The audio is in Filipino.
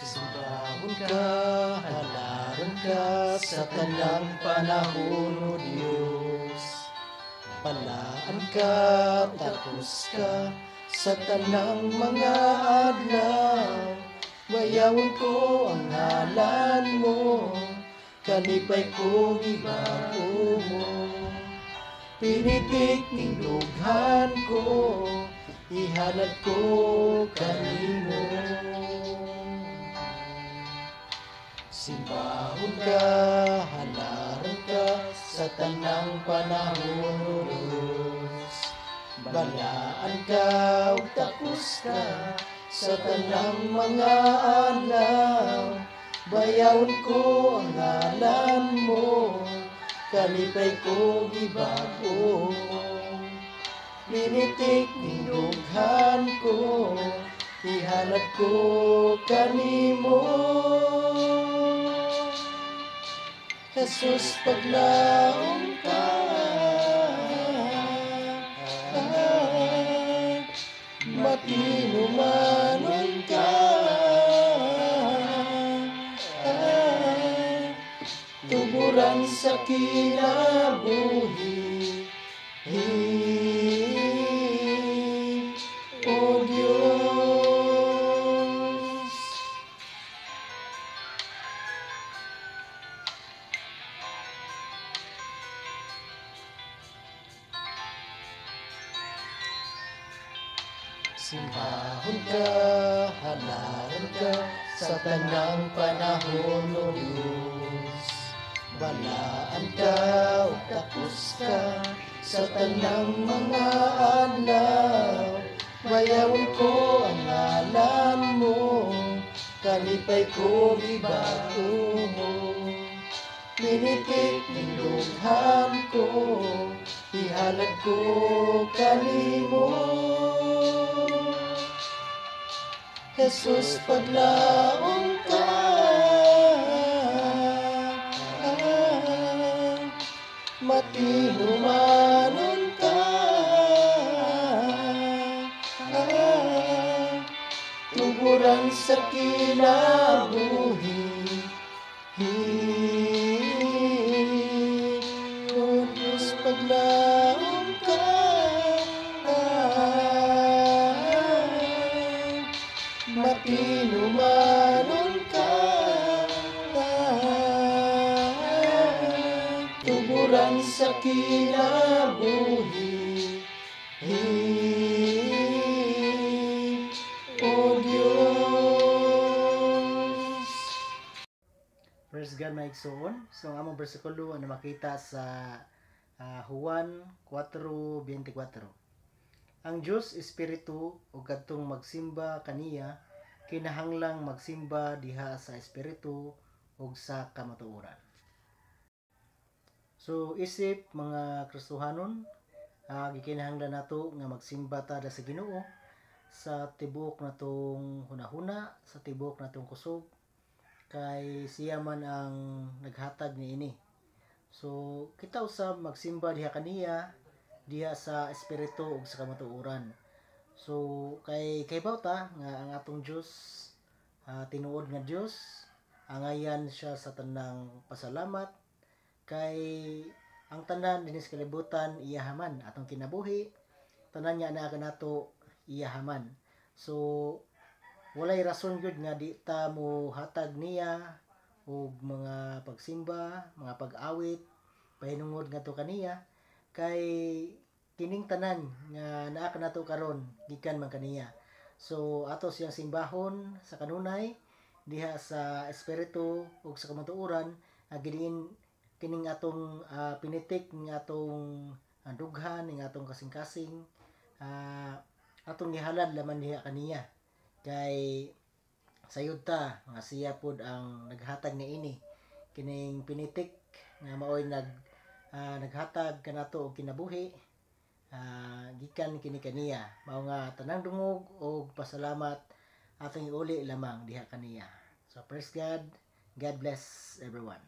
Simbahon ka, halaran ka sa tanang panahon, O Diyos. Palaan ka, tapos ka sa tanang mga adlaw. Bayawon ko ang ngalan mo, kalipay ko gibago mo. Pinitik ning lughan ko, ihalad ko kanimo. Simbahon ka, halaran ka sa tanang panahon, O Diyos. Balaan ka, ug tapos ka sa tanang mga adlaw. Bayawon ko ang ngalan mo, kalipay ko gibago mo. Pinitik ning dughan ko, ihalad ko kanimo. Jesus, paglaom ka, matinumanon ka, tuburan sa kinabuhi, O Diyos. Simbahon ka, halaran ka sa tanang panahon, O Diyos. Balaan ka, ug tapos ka sa tanang mga adlaw. Bayawon ko ang ngalan mo, kalipay ko gibago mo. Pinitik ning lughan ko, ihalad ko kanimo. Jesus, paglaom ka, matinumanon ka, tuburan sa kinabuhi, O Diyos, paglaom ka, matinumanon ka, tuburan sa kinabuhi, O Diyos. Praise God, mga igsoon. So ang among bersikulo na makita sa Juan 4:24. Ang Dios Espiritu ug kadtong magsimba kaniya kinahanglang magsimba diha sa Espiritu ug sa kamatuoran. So isip mga Kristohanon, gikinahanglan nato nga magsimba ta sa Ginoo sa tibok natong hunahuna, sa tibok natong kusog, kay siya man ang naghatag niini. So kita usab magsimba diha kaniya diha sa espiritu ug sa kamatuoran. So kay bawta nga ang atong Dios tinuod nga Dios, angayan siya sa tanang pasalamat kay ang tanan dinis kalibutan iyahaman atong kinabuhi, tanan niya naa kanato iyahaman. So walay rason gyud nga di ta mo hatag niya og mga pagsimba, mga pag-awit pahinungod ngadto kaniya kay kining tanan nga naa kanato karon gikan man kaniya. So ato siyang simbahon sa kanunay diha sa espiritu ug sa kamatuoran giniin kining atong pinitik ning atong dughan ning atong kasing-kasing atong gihalad laman diha kaniya kay sayod ta nga siya pod ang naghatag niini kining pinitik nga maoy naghatag kanato og kinabuhi gikan kini kaniya mao nga tanang dungog og pasalamat atong iuli lamang diha kaniya. So praise God. God bless everyone.